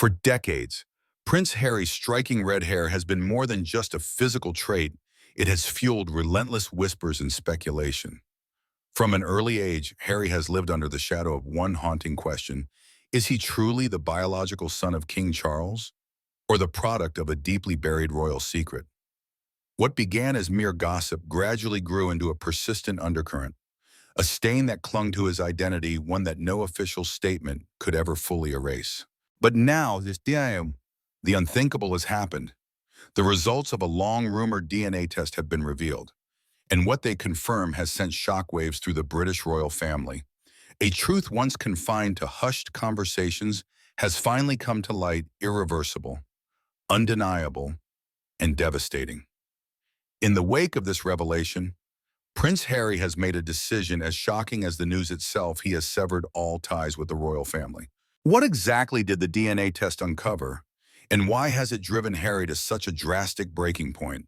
For decades, Prince Harry's striking red hair has been more than just a physical trait. It has fueled relentless whispers and speculation. From an early age, Harry has lived under the shadow of one haunting question. Is he truly the biological son of King Charles, or the product of a deeply buried royal secret? What began as mere gossip gradually grew into a persistent undercurrent, a stain that clung to his identity, one that no official statement could ever fully erase. But now, the unthinkable has happened. The results of a long-rumored DNA test have been revealed, and what they confirm has sent shockwaves through the British royal family. A truth once confined to hushed conversations has finally come to light, irreversible, undeniable, and devastating. In the wake of this revelation, Prince Harry has made a decision as shocking as the news itself. He has severed all ties with the royal family. What exactly did the DNA test uncover, and why has it driven Harry to such a drastic breaking point?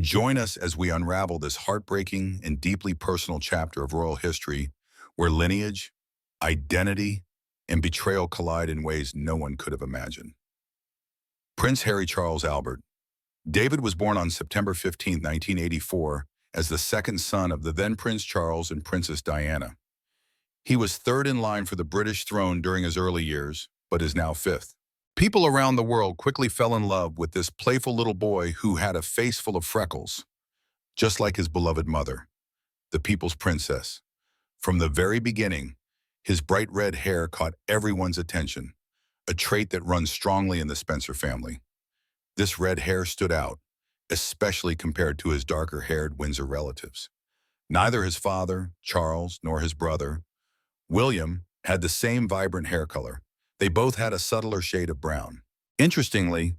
Join us as we unravel this heartbreaking and deeply personal chapter of royal history, where lineage, identity, and betrayal collide in ways no one could have imagined. Prince Harry Charles Albert. David was born on September 15, 1984, as the second son of the then Prince Charles and Princess Diana. He was third in line for the British throne during his early years, but is now fifth. People around the world quickly fell in love with this playful little boy who had a face full of freckles, just like his beloved mother, the people's princess. From the very beginning, his bright red hair caught everyone's attention, a trait that runs strongly in the Spencer family. This red hair stood out, especially compared to his darker-haired Windsor relatives. Neither his father, Charles, nor his brother, William, had the same vibrant hair color. They both had a subtler shade of brown. Interestingly,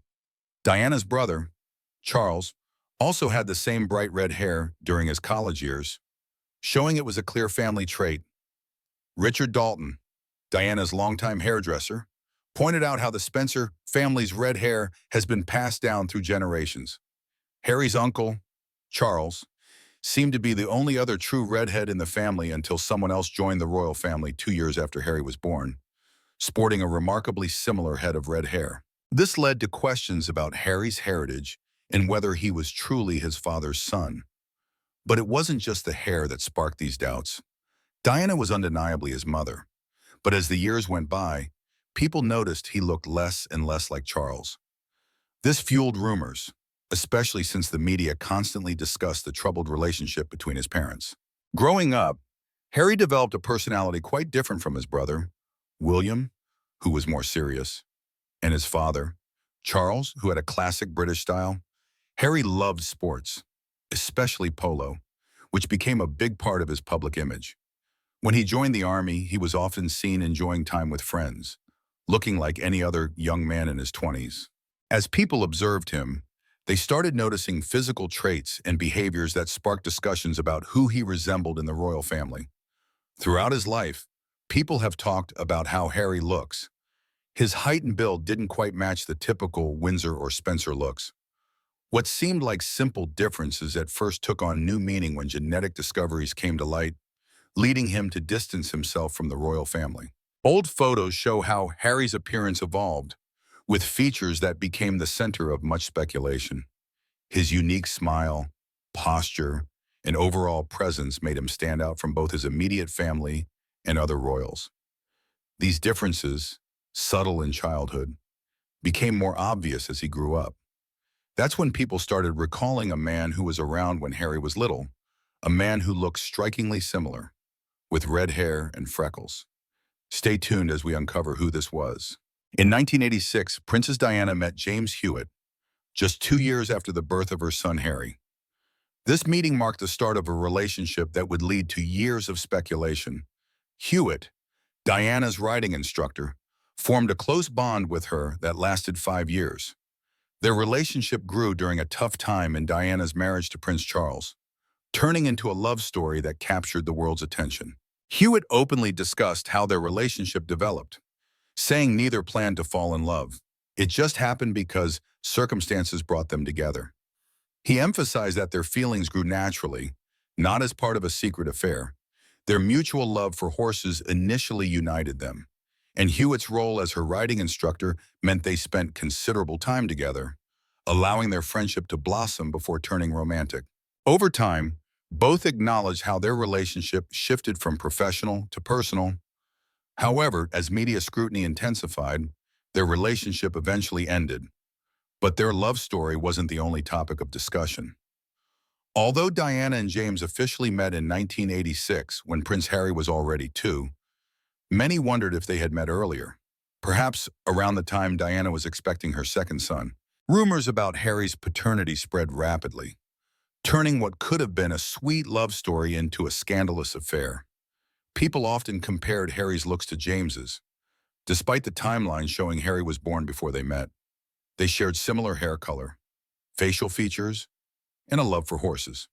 Diana's brother, Charles, also had the same bright red hair during his college years, showing it was a clear family trait. Richard Dalton, Diana's longtime hairdresser, pointed out how the Spencer family's red hair has been passed down through generations. Harry's uncle, Charles, seemed to be the only other true redhead in the family until someone else joined the royal family 2 years after Harry was born, sporting a remarkably similar head of red hair. This led to questions about Harry's heritage and whether he was truly his father's son. But it wasn't just the hair that sparked these doubts. Diana was undeniably his mother, but as the years went by, people noticed he looked less and less like Charles. This fueled rumors, especially since the media constantly discussed the troubled relationship between his parents. Growing up, Harry developed a personality quite different from his brother, William, who was more serious, and his father, Charles, who had a classic British style. Harry loved sports, especially polo, which became a big part of his public image. When he joined the army, he was often seen enjoying time with friends, looking like any other young man in his 20s. As people observed him, they started noticing physical traits and behaviors that sparked discussions about who he resembled in the royal family. Throughout his life, people have talked about how Harry looks. His height and build didn't quite match the typical Windsor or Spencer looks. What seemed like simple differences at first took on new meaning when genetic discoveries came to light, leading him to distance himself from the royal family. Old photos show how Harry's appearance evolved, with features that became the center of much speculation. His unique smile, posture, and overall presence made him stand out from both his immediate family and other royals. These differences, subtle in childhood, became more obvious as he grew up. That's when people started recalling a man who was around when Harry was little, a man who looked strikingly similar, with red hair and freckles. Stay tuned as we uncover who this was. In 1986, Princess Diana met James Hewitt, just 2 years after the birth of her son Harry. This meeting marked the start of a relationship that would lead to years of speculation. Hewitt, Diana's riding instructor, formed a close bond with her that lasted 5 years. Their relationship grew during a tough time in Diana's marriage to Prince Charles, turning into a love story that captured the world's attention. Hewitt openly discussed how their relationship developed, saying neither planned to fall in love. It just happened because circumstances brought them together. He emphasized that their feelings grew naturally, not as part of a secret affair. Their mutual love for horses initially united them, and Hewitt's role as her riding instructor meant they spent considerable time together, allowing their friendship to blossom before turning romantic. Over time, both acknowledged how their relationship shifted from professional to personal. However, as media scrutiny intensified, their relationship eventually ended. But their love story wasn't the only topic of discussion. Although Diana and James officially met in 1986 when Prince Harry was already 2, many wondered if they had met earlier, perhaps around the time Diana was expecting her second son. Rumors about Harry's paternity spread rapidly, turning what could have been a sweet love story into a scandalous affair. People often compared Harry's looks to James's. Despite the timeline showing Harry was born before they met, they shared similar hair color, facial features, and a love for horses.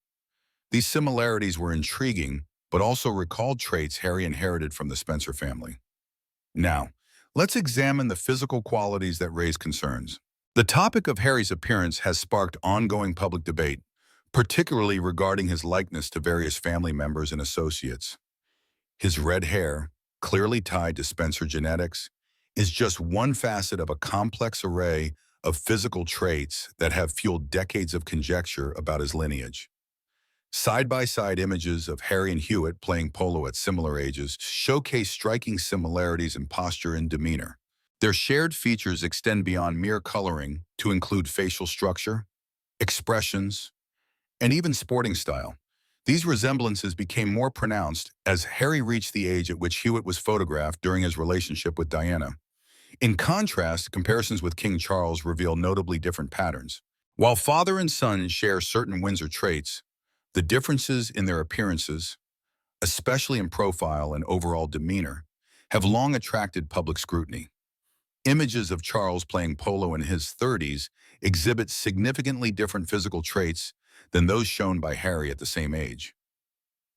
These similarities were intriguing, but also recalled traits Harry inherited from the Spencer family. Now, let's examine the physical qualities that raise concerns. The topic of Harry's appearance has sparked ongoing public debate, particularly regarding his likeness to various family members and associates. His red hair, clearly tied to Spencer genetics, is just one facet of a complex array of physical traits that have fueled decades of conjecture about his lineage. Side-by-side images of Harry and Hewitt playing polo at similar ages showcase striking similarities in posture and demeanor. Their shared features extend beyond mere coloring to include facial structure, expressions, and even sporting style. These resemblances became more pronounced as Harry reached the age at which Hewitt was photographed during his relationship with Diana. In contrast, comparisons with King Charles reveal notably different patterns. While father and son share certain Windsor traits, the differences in their appearances, especially in profile and overall demeanor, have long attracted public scrutiny. Images of Charles playing polo in his 30s exhibit significantly different physical traits than those shown by Harry at the same age.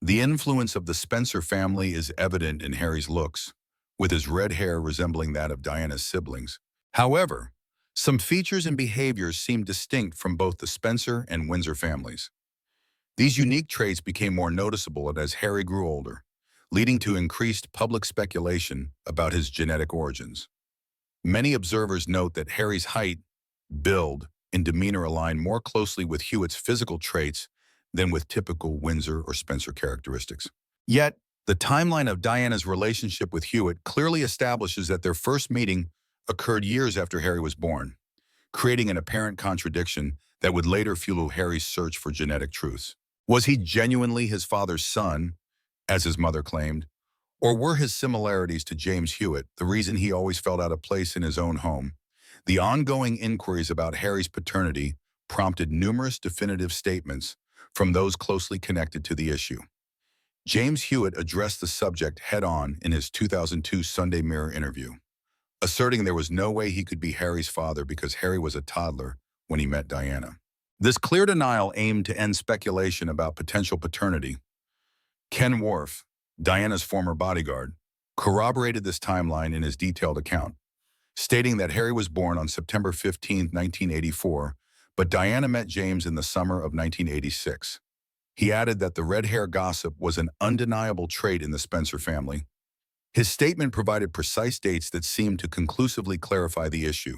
The influence of the Spencer family is evident in Harry's looks, with his red hair resembling that of Diana's siblings. However, some features and behaviors seem distinct from both the Spencer and Windsor families. These unique traits became more noticeable as Harry grew older, leading to increased public speculation about his genetic origins. Many observers note that Harry's height, build, and demeanor align more closely with Hewitt's physical traits than with typical Windsor or Spencer characteristics. Yet, the timeline of Diana's relationship with Hewitt clearly establishes that their first meeting occurred years after Harry was born, creating an apparent contradiction that would later fuel Harry's search for genetic truths. Was he genuinely his father's son, as his mother claimed, or were his similarities to James Hewitt the reason he always felt out of place in his own home? The ongoing inquiries about Harry's paternity prompted numerous definitive statements from those closely connected to the issue. James Hewitt addressed the subject head-on in his 2002 Sunday Mirror interview, asserting there was no way he could be Harry's father because Harry was a toddler when he met Diana. This clear denial aimed to end speculation about potential paternity. Ken Worf, Diana's former bodyguard, corroborated this timeline in his detailed account, stating that Harry was born on September 15, 1984, but Diana met James in the summer of 1986. He added that the red hair gossip was an undeniable trait in the Spencer family. His statement provided precise dates that seemed to conclusively clarify the issue.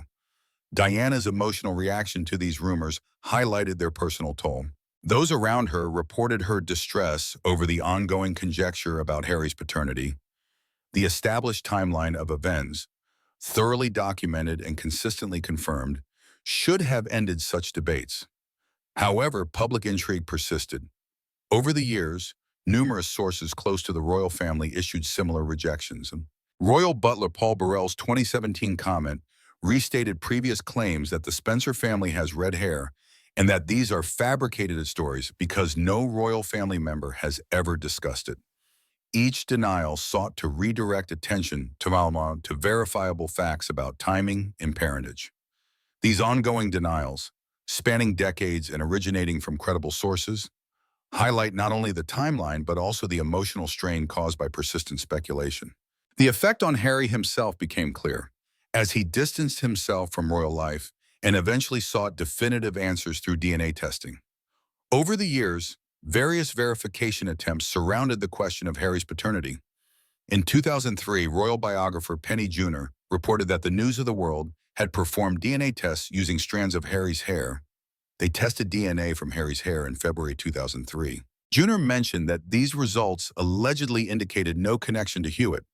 Diana's emotional reaction to these rumors highlighted their personal toll. Those around her reported her distress over the ongoing conjecture about Harry's paternity. The established timeline of events, thoroughly documented and consistently confirmed, should have ended such debates. However, public intrigue persisted. Over the years, numerous sources close to the royal family issued similar rejections. Royal butler Paul Burrell's 2017 comment restated previous claims that the Spencer family has red hair and that these are fabricated stories because no royal family member has ever discussed it. Each denial sought to redirect attention to verifiable facts about timing and parentage. These ongoing denials, spanning decades and originating from credible sources, highlight not only the timeline but also the emotional strain caused by persistent speculation. The effect on Harry himself became clear, as he distanced himself from royal life and eventually sought definitive answers through DNA testing. Over the years, various verification attempts surrounded the question of Harry's paternity. In 2003, royal biographer Penny Junor reported that the News of the World had performed DNA tests using strands of Harry's hair. They tested DNA from Harry's hair in February 2003. Junor mentioned that these results allegedly indicated no connection to Hewitt,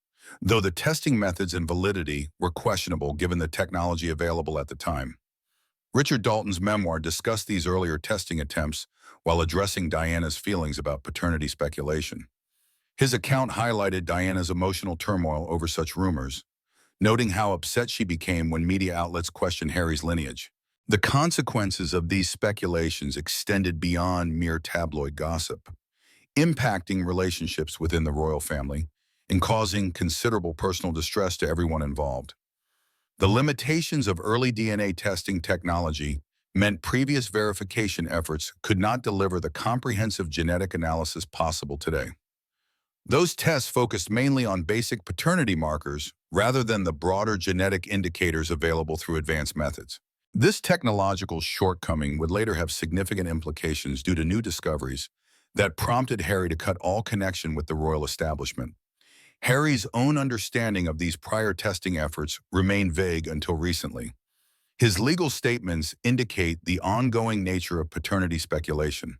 though the testing methods and validity were questionable given the technology available at the time. Richard Dalton's memoir discussed these earlier testing attempts while addressing Diana's feelings about paternity speculation. His account highlighted Diana's emotional turmoil over such rumors, noting how upset she became when media outlets questioned Harry's lineage. The consequences of these speculations extended beyond mere tabloid gossip, impacting relationships within the royal family and causing considerable personal distress to everyone involved. The limitations of early DNA testing technology meant previous verification efforts could not deliver the comprehensive genetic analysis possible today. Those tests focused mainly on basic paternity markers rather than the broader genetic indicators available through advanced methods. This technological shortcoming would later have significant implications due to new discoveries that prompted Harry to cut all connection with the royal establishment. Harry's own understanding of these prior testing efforts remained vague until recently. His legal statements indicate the ongoing nature of paternity speculation.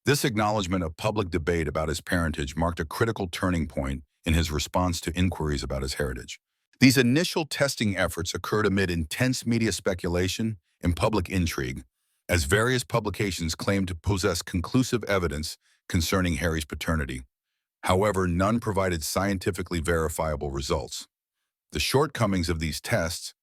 This acknowledgement of public debate about his parentage marked a critical turning point in his response to inquiries about his heritage. These initial testing efforts occurred amid intense media speculation and public intrigue, as various publications claimed to possess conclusive evidence concerning Harry's paternity. However, none provided scientifically verifiable results. The shortcomings of these tests,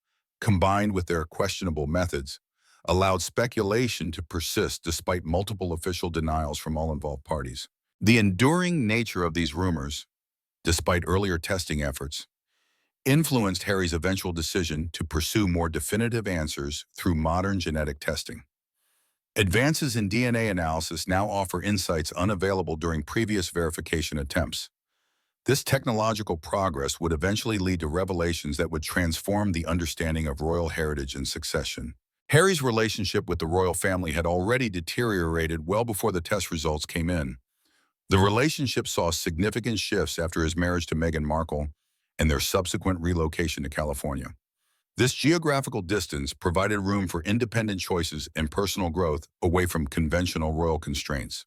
combined with their questionable methods, allowed speculation to persist despite multiple official denials from all involved parties. The enduring nature of these rumors, despite earlier testing efforts, influenced Harry's eventual decision to pursue more definitive answers through modern genetic testing. Advances in DNA analysis now offer insights unavailable during previous verification attempts. This technological progress would eventually lead to revelations that would transform the understanding of royal heritage and succession. Harry's relationship with the royal family had already deteriorated well before the test results came in. The relationship saw significant shifts after his marriage to Meghan Markle and their subsequent relocation to California. This geographical distance provided room for independent choices and personal growth away from conventional royal constraints.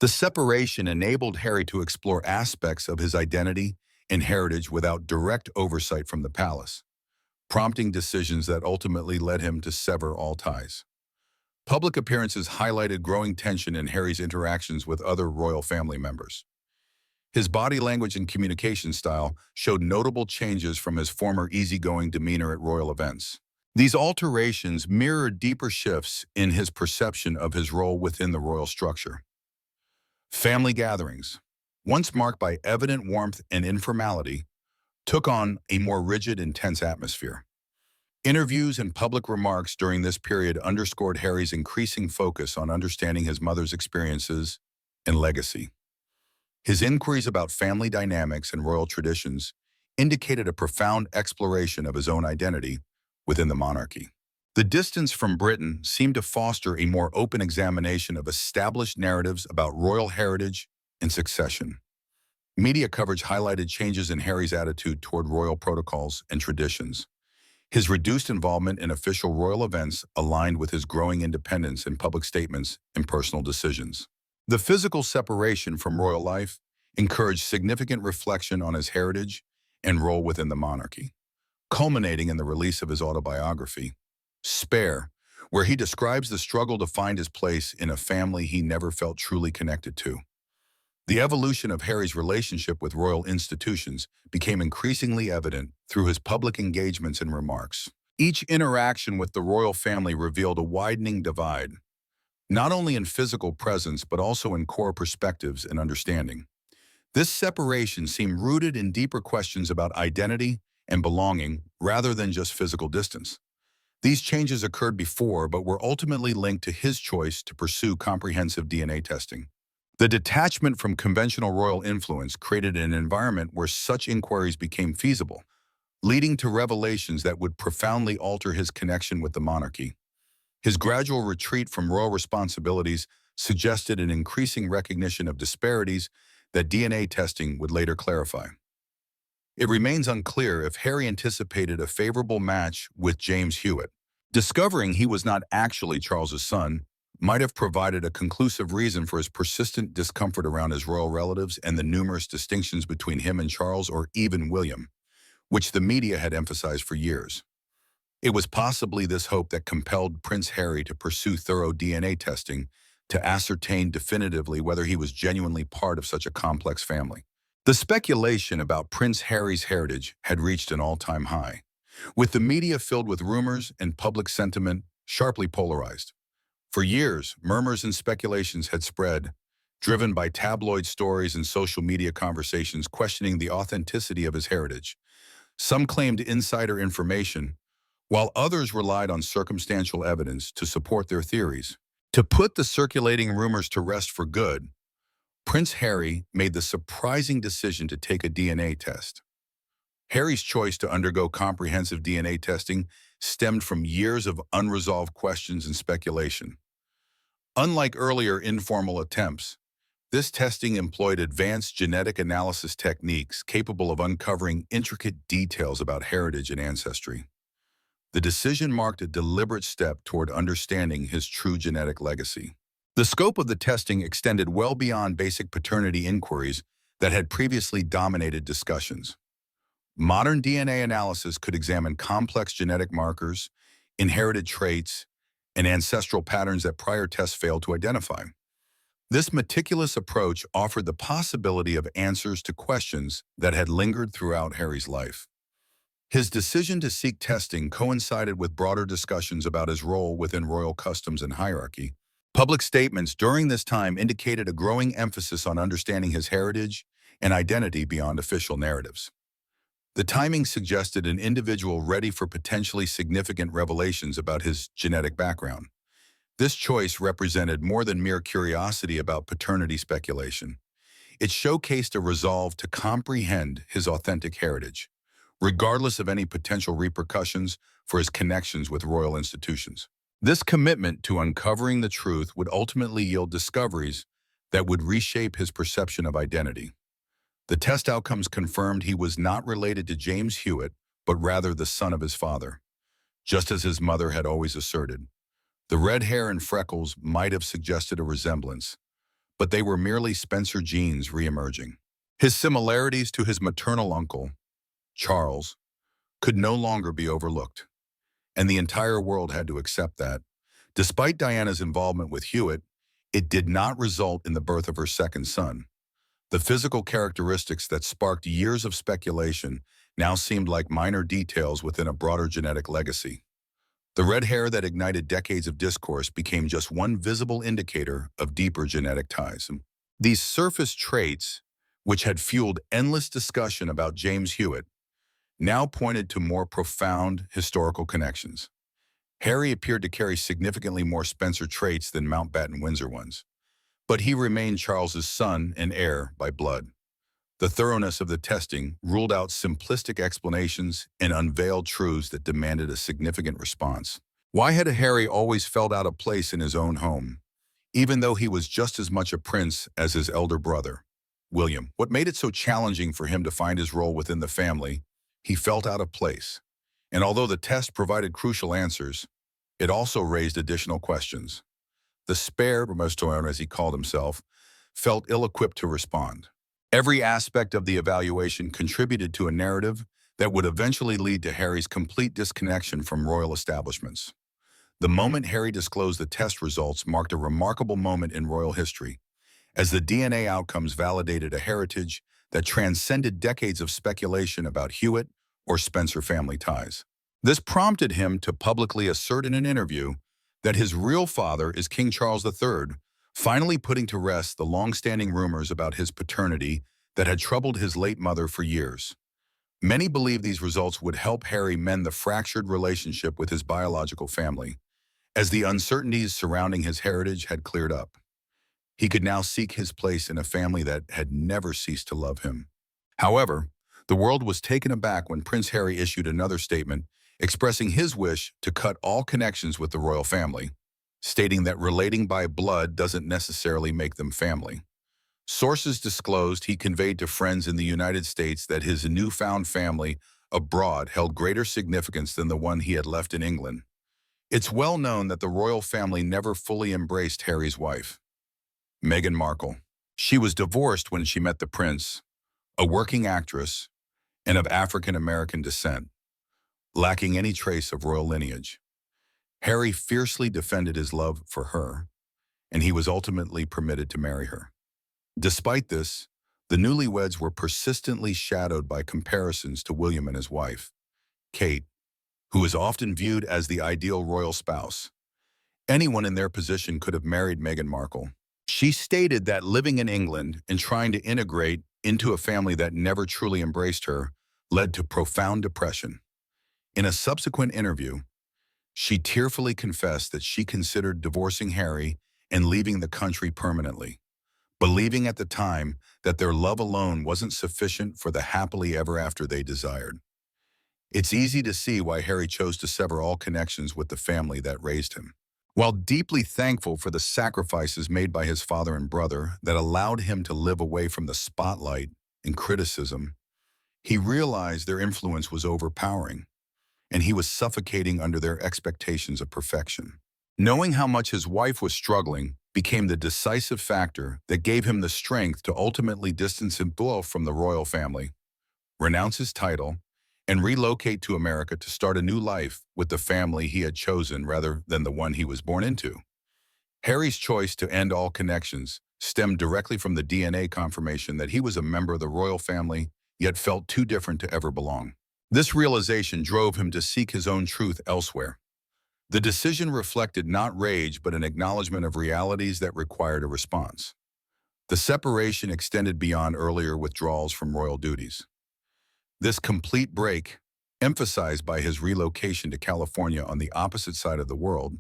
The separation enabled Harry to explore aspects of his identity and heritage without direct oversight from the palace, prompting decisions that ultimately led him to sever all ties. Public appearances highlighted growing tension in Harry's interactions with other royal family members. His body language and communication style showed notable changes from his former easygoing demeanor at royal events. These alterations mirrored deeper shifts in his perception of his role within the royal structure. Family gatherings, once marked by evident warmth and informality, took on a more rigid, intense atmosphere. Interviews and public remarks during this period underscored Harry's increasing focus on understanding his mother's experiences and legacy. His inquiries about family dynamics and royal traditions indicated a profound exploration of his own identity within the monarchy. The distance from Britain seemed to foster a more open examination of established narratives about royal heritage and succession. Media coverage highlighted changes in Harry's attitude toward royal protocols and traditions. His reduced involvement in official royal events aligned with his growing independence in public statements and personal decisions. The physical separation from royal life encouraged significant reflection on his heritage and role within the monarchy, culminating in the release of his autobiography, Spare, where he describes the struggle to find his place in a family he never felt truly connected to. The evolution of Harry's relationship with royal institutions became increasingly evident through his public engagements and remarks. Each interaction with the royal family revealed a widening divide, not only in physical presence but also in core perspectives and understanding. This separation seemed rooted in deeper questions about identity and belonging rather than just physical distance. These changes occurred before but were ultimately linked to his choice to pursue comprehensive DNA testing. The detachment from conventional royal influence created an environment where such inquiries became feasible, leading to revelations that would profoundly alter his connection with the monarchy. His gradual retreat from royal responsibilities suggested an increasing recognition of disparities that DNA testing would later clarify. It remains unclear if Harry anticipated a favorable match with James Hewitt. Discovering he was not actually Charles's son might have provided a conclusive reason for his persistent discomfort around his royal relatives and the numerous distinctions between him and Charles or even William, which the media had emphasized for years. It was possibly this hope that compelled Prince Harry to pursue thorough DNA testing to ascertain definitively whether he was genuinely part of such a complex family. The speculation about Prince Harry's heritage had reached an all-time high, with the media filled with rumors and public sentiment sharply polarized. For years, murmurs and speculations had spread, driven by tabloid stories and social media conversations questioning the authenticity of his heritage. Some claimed insider information, while others relied on circumstantial evidence to support their theories. To put the circulating rumors to rest for good, Prince Harry made the surprising decision to take a DNA test. Harry's choice to undergo comprehensive DNA testing stemmed from years of unresolved questions and speculation. Unlike earlier informal attempts, this testing employed advanced genetic analysis techniques capable of uncovering intricate details about heritage and ancestry. The decision marked a deliberate step toward understanding his true genetic legacy. The scope of the testing extended well beyond basic paternity inquiries that had previously dominated discussions. Modern DNA analysis could examine complex genetic markers, inherited traits, and ancestral patterns that prior tests failed to identify. This meticulous approach offered the possibility of answers to questions that had lingered throughout Harry's life. His decision to seek testing coincided with broader discussions about his role within royal customs and hierarchy. Public statements during this time indicated a growing emphasis on understanding his heritage and identity beyond official narratives. The timing suggested an individual ready for potentially significant revelations about his genetic background. This choice represented more than mere curiosity about paternity speculation. It showcased a resolve to comprehend his authentic heritage, regardless of any potential repercussions for his connections with royal institutions. This commitment to uncovering the truth would ultimately yield discoveries that would reshape his perception of identity. The test outcomes confirmed he was not related to James Hewitt, but rather the son of his father, just as his mother had always asserted. The red hair and freckles might have suggested a resemblance, but they were merely Spencer genes re-emerging. His similarities to his maternal uncle, Charles, could no longer be overlooked, and the entire world had to accept that. Despite Diana's involvement with Hewitt, it did not result in the birth of her second son. The physical characteristics that sparked years of speculation now seemed like minor details within a broader genetic legacy. The red hair that ignited decades of discourse became just one visible indicator of deeper genetic ties. These surface traits, which had fueled endless discussion about James Hewitt, now pointed to more profound historical connections. Harry appeared to carry significantly more Spencer traits than Mountbatten-Windsor ones, but he remained Charles's son and heir by blood. The thoroughness of the testing ruled out simplistic explanations and unveiled truths that demanded a significant response. Why had Harry always felt out of place in his own home, even though he was just as much a prince as his elder brother, William? What made it so challenging for him to find his role within the family? He felt out of place. And although the test provided crucial answers, it also raised additional questions. The spare Promostoion, as he called himself, felt ill-equipped to respond. Every aspect of the evaluation contributed to a narrative that would eventually lead to Harry's complete disconnection from royal establishments. The moment Harry disclosed the test results marked a remarkable moment in royal history, as the DNA outcomes validated a heritage that transcended decades of speculation about Hewitt or Spencer family ties. This prompted him to publicly assert in an interview that his real father is King Charles III, finally putting to rest the long-standing rumors about his paternity that had troubled his late mother for years. Many believe these results would help Harry mend the fractured relationship with his biological family, as the uncertainties surrounding his heritage had cleared up. He could now seek his place in a family that had never ceased to love him. However, the world was taken aback when Prince Harry issued another statement expressing his wish to cut all connections with the royal family, stating that relating by blood doesn't necessarily make them family. Sources disclosed he conveyed to friends in the United States that his newfound family abroad held greater significance than the one he had left in England. It's well known that the royal family never fully embraced Harry's wife, Meghan Markle. She was divorced when she met the prince, a working actress and of African-American descent, lacking any trace of royal lineage. Harry fiercely defended his love for her, and he was ultimately permitted to marry her. Despite this, the newlyweds were persistently shadowed by comparisons to William and his wife, Kate, who is often viewed as the ideal royal spouse. Anyone in their position could have married Meghan Markle. She stated that living in England and trying to integrate into a family that never truly embraced her led to profound depression. In a subsequent interview, she tearfully confessed that she considered divorcing Harry and leaving the country permanently, believing at the time that their love alone wasn't sufficient for the happily ever after they desired. It's easy to see why Harry chose to sever all connections with the family that raised him. While deeply thankful for the sacrifices made by his father and brother that allowed him to live away from the spotlight and criticism, he realized their influence was overpowering, and he was suffocating under their expectations of perfection. Knowing how much his wife was struggling became the decisive factor that gave him the strength to ultimately distance himself from the royal family, renounce his title, and relocate to America to start a new life with the family he had chosen rather than the one he was born into. Harry's choice to end all connections stemmed directly from the DNA confirmation that he was a member of the royal family, yet felt too different to ever belong. This realization drove him to seek his own truth elsewhere. The decision reflected not rage but an acknowledgement of realities that required a response. The separation extended beyond earlier withdrawals from royal duties. This complete break, emphasized by his relocation to California on the opposite side of the world,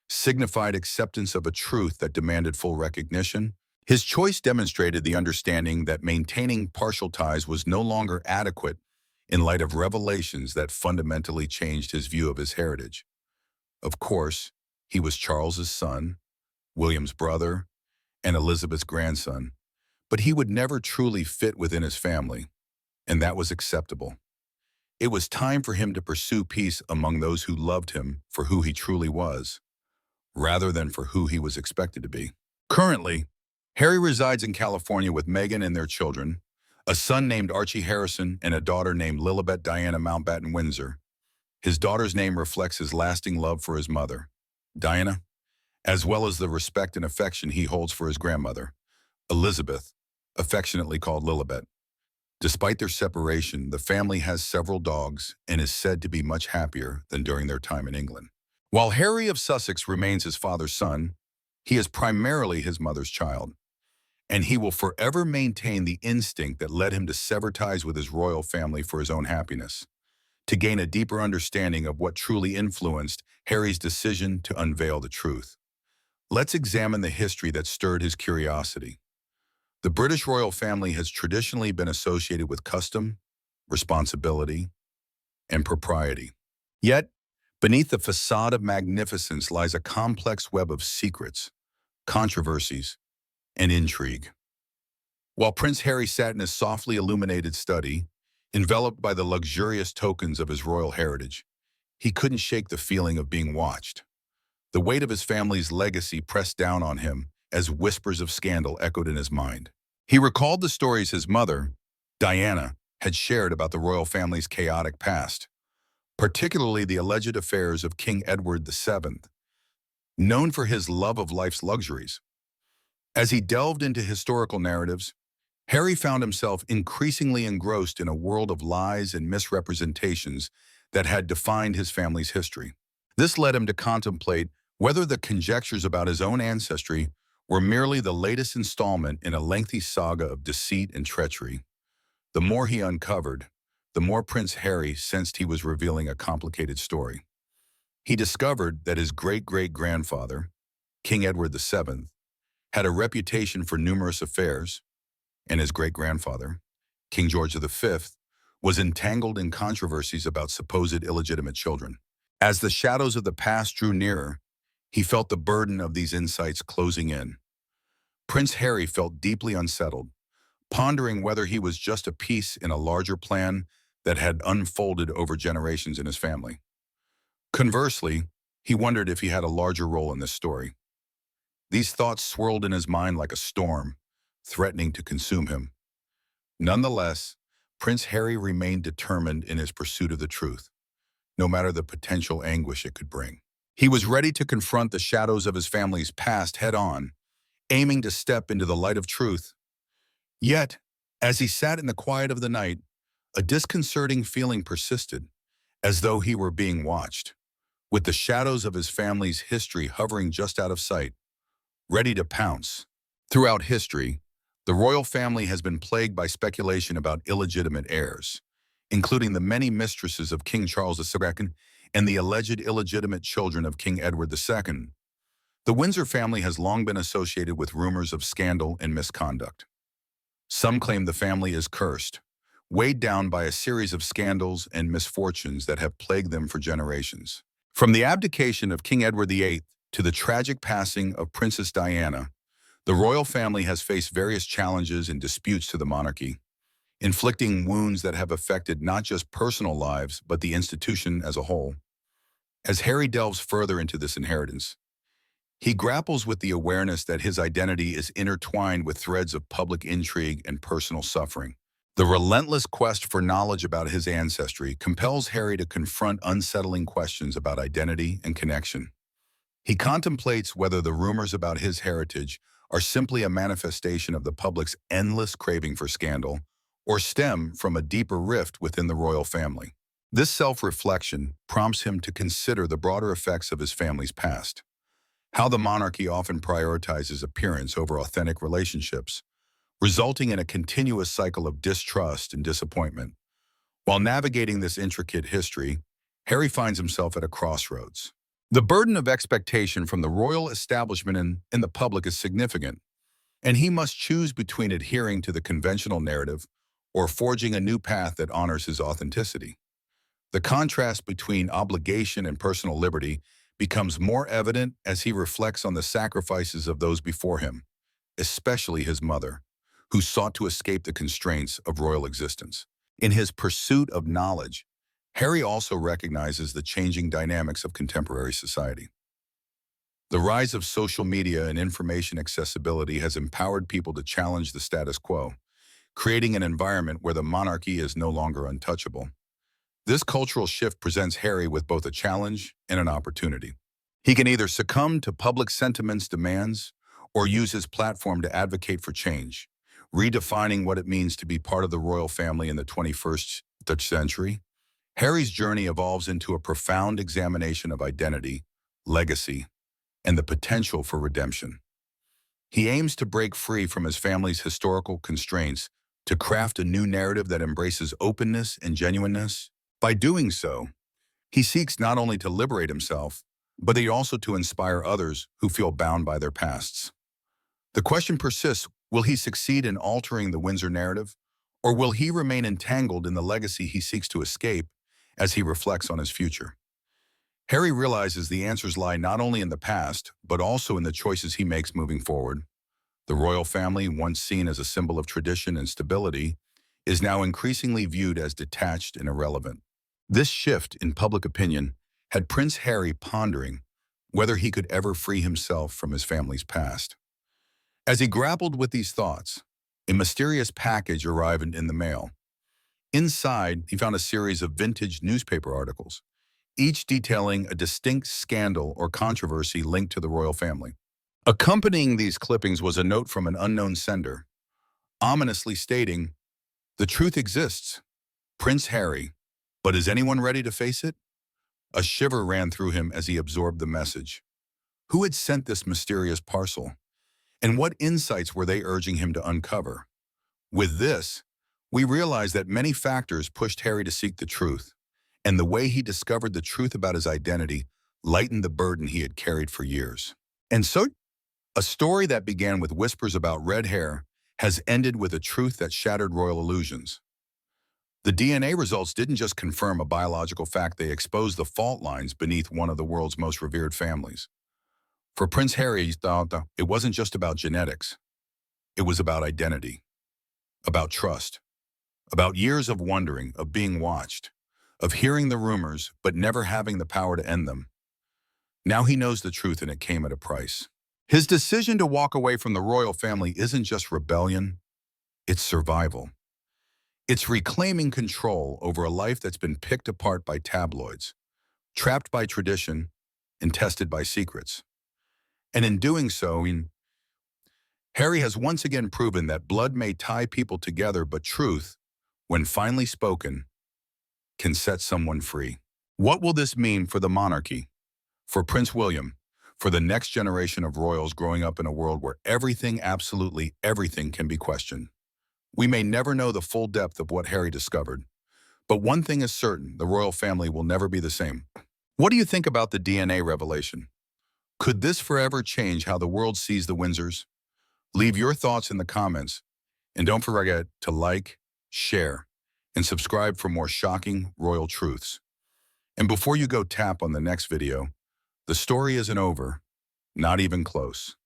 signified acceptance of a truth that demanded full recognition. His choice demonstrated the understanding that maintaining partial ties was no longer adequate in light of revelations that fundamentally changed his view of his heritage. Of course, he was Charles's son, William's brother, and Elizabeth's grandson, but he would never truly fit within his family, and that was acceptable. It was time for him to pursue peace among those who loved him for who he truly was, rather than for who he was expected to be. Currently, Harry resides in California with Meghan and their children, a son named Archie Harrison and a daughter named Lilibet Diana Mountbatten Windsor. His daughter's name reflects his lasting love for his mother, Diana, as well as the respect and affection he holds for his grandmother, Elizabeth, affectionately called Lilibet. Despite their separation, the family has several dogs and is said to be much happier than during their time in England. While Harry of Sussex remains his father's son, he is primarily his mother's child, and he will forever maintain the instinct that led him to sever ties with his royal family for his own happiness, to gain a deeper understanding of what truly influenced Harry's decision to unveil the truth. Let's examine the history that stirred his curiosity. The British royal family has traditionally been associated with custom, responsibility, and propriety. Yet, beneath the facade of magnificence lies a complex web of secrets, controversies, and intrigue. While Prince Harry sat in his softly illuminated study, enveloped by the luxurious tokens of his royal heritage, he couldn't shake the feeling of being watched. The weight of his family's legacy pressed down on him as whispers of scandal echoed in his mind. He recalled the stories his mother, Diana, had shared about the royal family's chaotic past, particularly the alleged affairs of King Edward VII, known for his love of life's luxuries. As he delved into historical narratives, Harry found himself increasingly engrossed in a world of lies and misrepresentations that had defined his family's history. This led him to contemplate whether the conjectures about his own ancestry were merely the latest installment in a lengthy saga of deceit and treachery. The more he uncovered, the more Prince Harry sensed he was revealing a complicated story. He discovered that his great-great-grandfather, King Edward VII, had a reputation for numerous affairs, and his great-grandfather, King George V, was entangled in controversies about supposed illegitimate children. As the shadows of the past drew nearer, he felt the burden of these insights closing in, Prince Harry felt deeply unsettled, pondering whether he was just a piece in a larger plan that had unfolded over generations in his family. Conversely, he wondered if he had a larger role in this story. These thoughts swirled in his mind like a storm, threatening to consume him. Nonetheless, Prince Harry remained determined in his pursuit of the truth, no matter the potential anguish it could bring. He was ready to confront the shadows of his family's past head-on, aiming to step into the light of truth. Yet, as he sat in the quiet of the night, a disconcerting feeling persisted, as though he were being watched, with the shadows of his family's history hovering just out of sight, ready to pounce. Throughout history, the royal family has been plagued by speculation about illegitimate heirs, including the many mistresses of King Charles II and the alleged illegitimate children of King Edward II. The Windsor family has long been associated with rumors of scandal and misconduct. Some claim the family is cursed, weighed down by a series of scandals and misfortunes that have plagued them for generations. From the abdication of King Edward VIII to the tragic passing of Princess Diana, the royal family has faced various challenges and disputes to the monarchy, inflicting wounds that have affected not just personal lives, but the institution as a whole. As Harry delves further into this inheritance, he grapples with the awareness that his identity is intertwined with threads of public intrigue and personal suffering. The relentless quest for knowledge about his ancestry compels Harry to confront unsettling questions about identity and connection. He contemplates whether the rumors about his heritage are simply a manifestation of the public's endless craving for scandal or stem from a deeper rift within the royal family. This self-reflection prompts him to consider the broader effects of his family's past, how the monarchy often prioritizes appearance over authentic relationships, resulting in a continuous cycle of distrust and disappointment. While navigating this intricate history, Harry finds himself at a crossroads. The burden of expectation from the royal establishment and the public is significant, and he must choose between adhering to the conventional narrative or forging a new path that honors his authenticity. The contrast between obligation and personal liberty becomes more evident as he reflects on the sacrifices of those before him, especially his mother, who sought to escape the constraints of royal existence. In his pursuit of knowledge, Harry also recognizes the changing dynamics of contemporary society. The rise of social media and information accessibility has empowered people to challenge the status quo, creating an environment where the monarchy is no longer untouchable. This cultural shift presents Harry with both a challenge and an opportunity. He can either succumb to public sentiment's demands or use his platform to advocate for change, redefining what it means to be part of the royal family in the 21st century. Harry's journey evolves into a profound examination of identity, legacy, and the potential for redemption. He aims to break free from his family's historical constraints to craft a new narrative that embraces openness and genuineness. By doing so, he seeks not only to liberate himself, but also to inspire others who feel bound by their pasts. The question persists, will he succeed in altering the Windsor narrative, or will he remain entangled in the legacy he seeks to escape as he reflects on his future? Harry realizes the answers lie not only in the past, but also in the choices he makes moving forward. The royal family, once seen as a symbol of tradition and stability, is now increasingly viewed as detached and irrelevant. This shift in public opinion had Prince Harry pondering whether he could ever free himself from his family's past. As he grappled with these thoughts, a mysterious package arrived in the mail. Inside, he found a series of vintage newspaper articles, each detailing a distinct scandal or controversy linked to the royal family. Accompanying these clippings was a note from an unknown sender, ominously stating, "The truth exists, Prince Harry, but is anyone ready to face it?" A shiver ran through him as he absorbed the message. Who had sent this mysterious parcel? And what insights were they urging him to uncover? With this, we realize that many factors pushed Harry to seek the truth, and the way he discovered the truth about his identity lightened the burden he had carried for years. And so, a story that began with whispers about red hair has ended with a truth that shattered royal illusions. The DNA results didn't just confirm a biological fact, they exposed the fault lines beneath one of the world's most revered families. For Prince Harry, he thought it wasn't just about genetics. It was about identity, about trust, about years of wondering, of being watched, of hearing the rumors but never having the power to end them. Now he knows the truth, and it came at a price. His decision to walk away from the royal family isn't just rebellion, it's survival. It's reclaiming control over a life that's been picked apart by tabloids, trapped by tradition, and tested by secrets. And in doing so, Harry has once again proven that blood may tie people together, but truth, when finally spoken, can set someone free. What will this mean for the monarchy, for Prince William, for the next generation of royals growing up in a world where everything, absolutely everything, can be questioned? We may never know the full depth of what Harry discovered, but one thing is certain: the royal family will never be the same. What do you think about the DNA revelation? Could this forever change how the world sees the Windsors? Leave your thoughts in the comments, and don't forget to like, share, and subscribe for more shocking royal truths. And before you go, tap on the next video. The story isn't over, not even close.